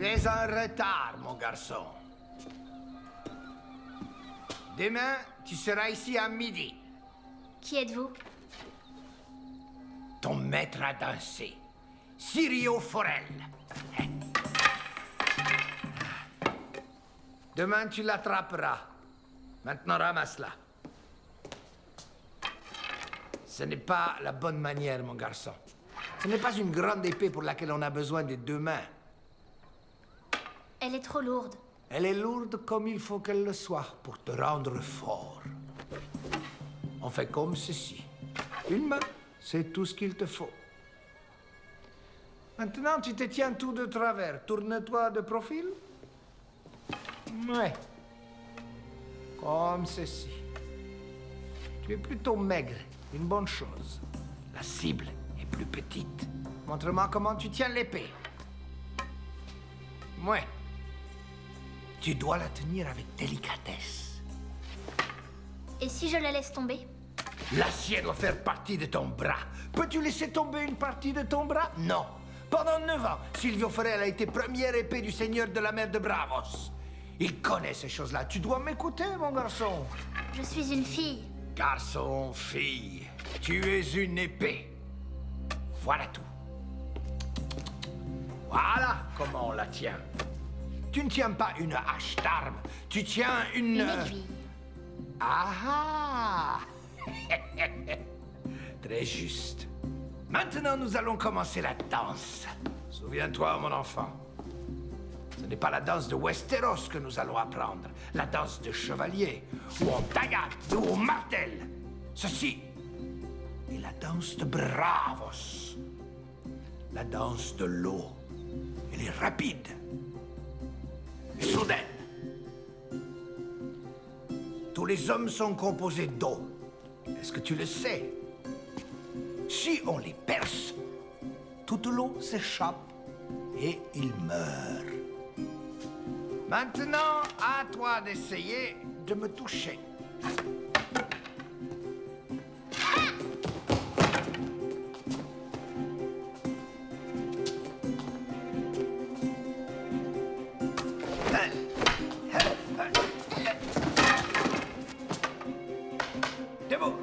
es en retard, mon garçon. Demain, tu seras ici à midi. Qui êtes-vous? Ton maître à danser, Sirio Forel. Demain, tu l'attraperas. Maintenant, ramasse-la. Ce n'est pas la bonne manière, mon garçon. Ce n'est pas une grande épée pour laquelle on a besoin de deux mains. Elle est trop lourde. Elle est lourde comme il faut qu'elle le soit pour te rendre fort. On fait comme ceci. Une main, c'est tout ce qu'il te faut. Maintenant, tu te tiens tout de travers. Tourne-toi de profil. Ouais. Comme ceci. Tu es plutôt maigre. Une bonne chose. La cible est plus petite. Montre-moi comment tu tiens l'épée. Ouais. Tu dois la tenir avec délicatesse. Et si je la laisse tomber? L'acier doit faire partie de ton bras. Peux-tu laisser tomber une partie de ton bras? Non. Pendant 9 ans, Silvio Forel a été première épée du seigneur de la mer de Bravos. Il connaît ces choses-là. Tu dois m'écouter, mon garçon. Je suis une fille. Garçon, fille, tu es une épée. Voilà tout. Voilà comment on la tient. Tu ne tiens pas une hache d'arme, tu tiens une... Une aiguille. Ah ah. Très juste. Maintenant, nous allons commencer la danse. Souviens-toi, mon enfant. Ce n'est pas la danse de Westeros que nous allons apprendre. La danse de chevalier, ou on taillade, ou on martèle. Ceci est la danse de Bravos. La danse de l'eau. Elle est rapide. Et soudaine. Tous les hommes sont composés d'eau. Est-ce que tu le sais? Si on les perce, toute l'eau s'échappe et ils meurent. Maintenant, à toi d'essayer de me toucher. Debout.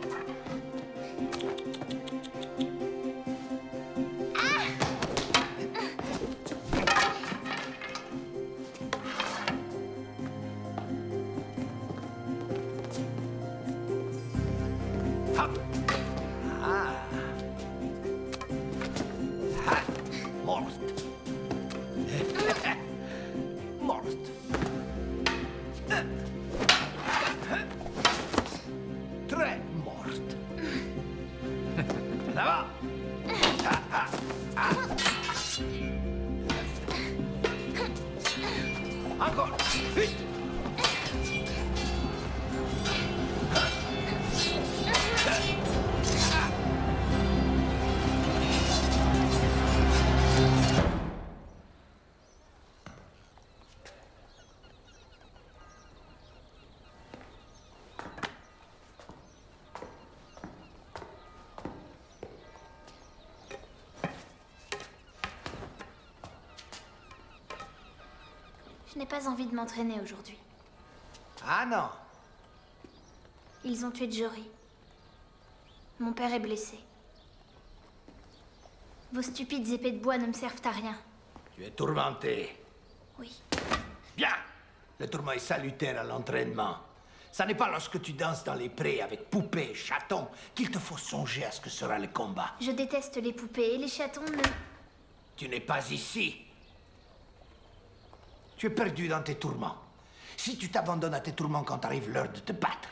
Hop. Ah. Ha. Morte. Morte. Très morte. Ça va? Ah, ah, ah. Encore. Vite. Je n'ai pas envie de m'entraîner aujourd'hui. Ah non. Ils ont tué Jory. Mon père est blessé. Vos stupides épées de bois ne me servent à rien. Tu es tourmenté. Oui. Bien. Le tourment est salutaire à l'entraînement. Ça n'est pas lorsque tu danses dans les prés avec poupées et chatons qu'il te faut songer à ce que sera le combat. Je déteste les poupées et les chatons ne... Tu n'es pas ici. Tu es perdu dans tes tourments. Si tu t'abandonnes à tes tourments quand arrive l'heure de te battre,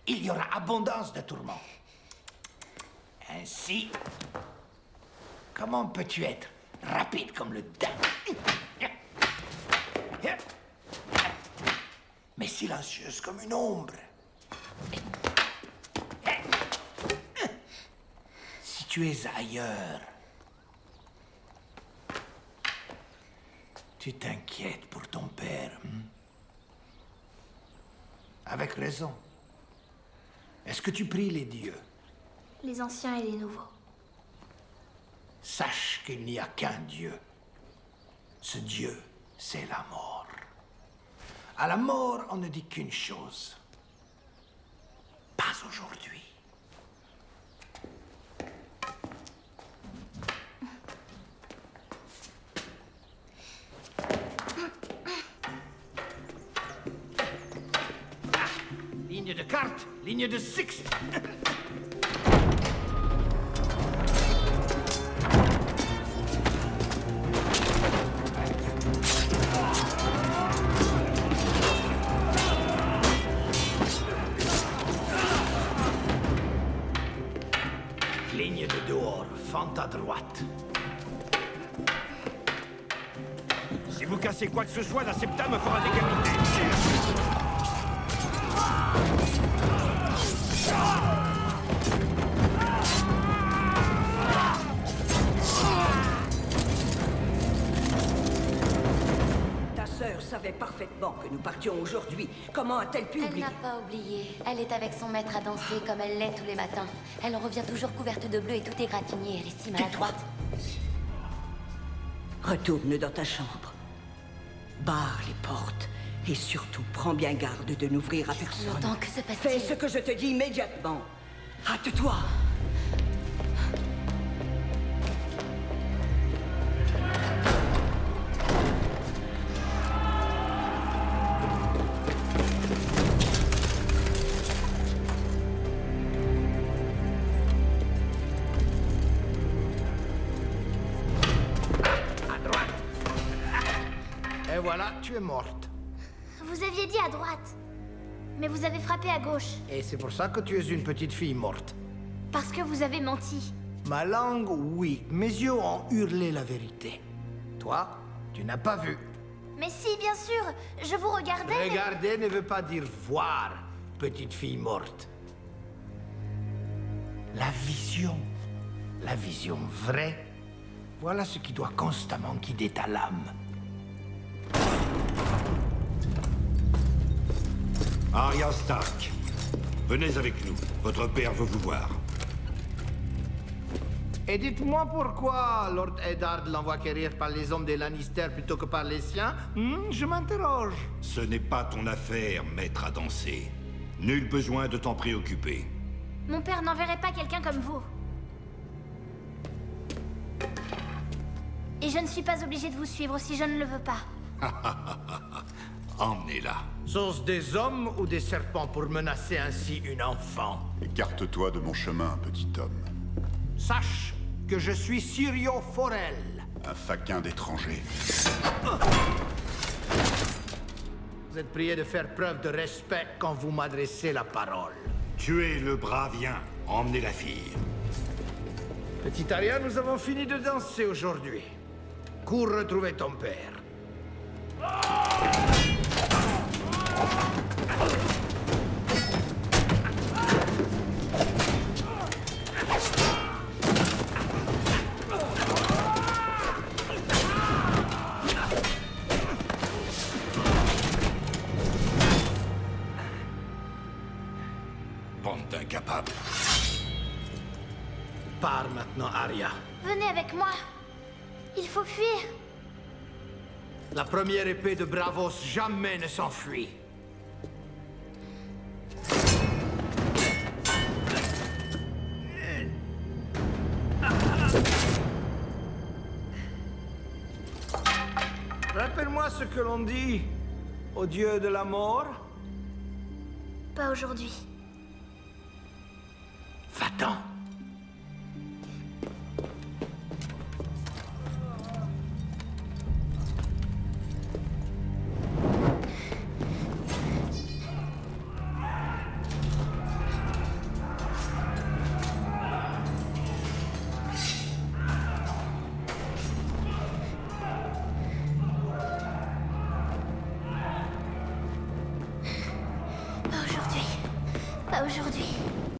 il y aura abondance de tourments. Ainsi, comment peux-tu être rapide comme le daim, mais silencieuse comme une ombre? Si tu es ailleurs, tu t'inquiètes pour ton père. Avec raison. Est-ce que tu pries les dieux? Les anciens et les nouveaux. sache qu'il n'y a qu'un Dieu. Ce Dieu, c'est la mort. À la mort, on ne dit qu'une chose. Pas aujourd'hui. Ligne de carte, ligne de six. Ligne de dehors, fente à droite. Si vous cassez quoi que ce soit, la septa me fera décapiter. Ta sœur savait parfaitement que nous partions aujourd'hui. Comment a-t-elle pu Elle oublier? n'a pas oublié. Elle est avec son maître à danser comme elle l'est tous les matins. Elle en revient toujours couverte de bleu et tout égratigné. Elle est si maladroite. Retourne dans ta chambre. Barre les portes. Et surtout, prends bien garde de n'ouvrir à personne. Longtemps que se passe-t-il? Fais ce que je te dis immédiatement. Hâte-toi. À droite. Et voilà, tu es morte. Vous aviez dit à droite. Mais vous avez frappé à gauche. Et c'est pour ça que tu es une petite fille morte. Parce que vous avez menti. Ma langue, oui. Mes yeux ont hurlé la vérité. Toi, tu n'as pas vu. Mais si, bien sûr. Je vous regardais. mais- Regarder ne veut pas dire voir, petite fille morte. La vision vraie, voilà ce qui doit constamment guider ta lame. Arya Stark, venez avec nous. Votre père veut vous voir. Et dites-moi pourquoi Lord Eddard l'envoie quérir par les hommes des Lannister plutôt que par les siens. Je m'interroge. Ce n'est pas ton affaire, maître à danser. Nul besoin de t'en préoccuper. Mon père n'enverrait pas quelqu'un comme vous. Et je ne suis pas obligée de vous suivre si je ne le veux pas. Emmenez-la. Sont-ce des hommes ou des serpents pour menacer ainsi une enfant? Écarte-toi de mon chemin, petit homme. Sache que je suis Syrio Forel. Un faquin d'étranger. Vous êtes prié de faire preuve de respect quand vous m'adressez la parole. Tuez le bravien. Emmenez la fille. Petite Arya, nous avons fini de danser aujourd'hui. Cours retrouver ton père. Bande d'incapables. Pars maintenant, Arya. Venez avec moi. Il faut fuir. La première épée de Bravos jamais ne s'enfuit. Rappelle-moi ce que l'on dit au dieu de la mort. Pas aujourd'hui. Va-t'en.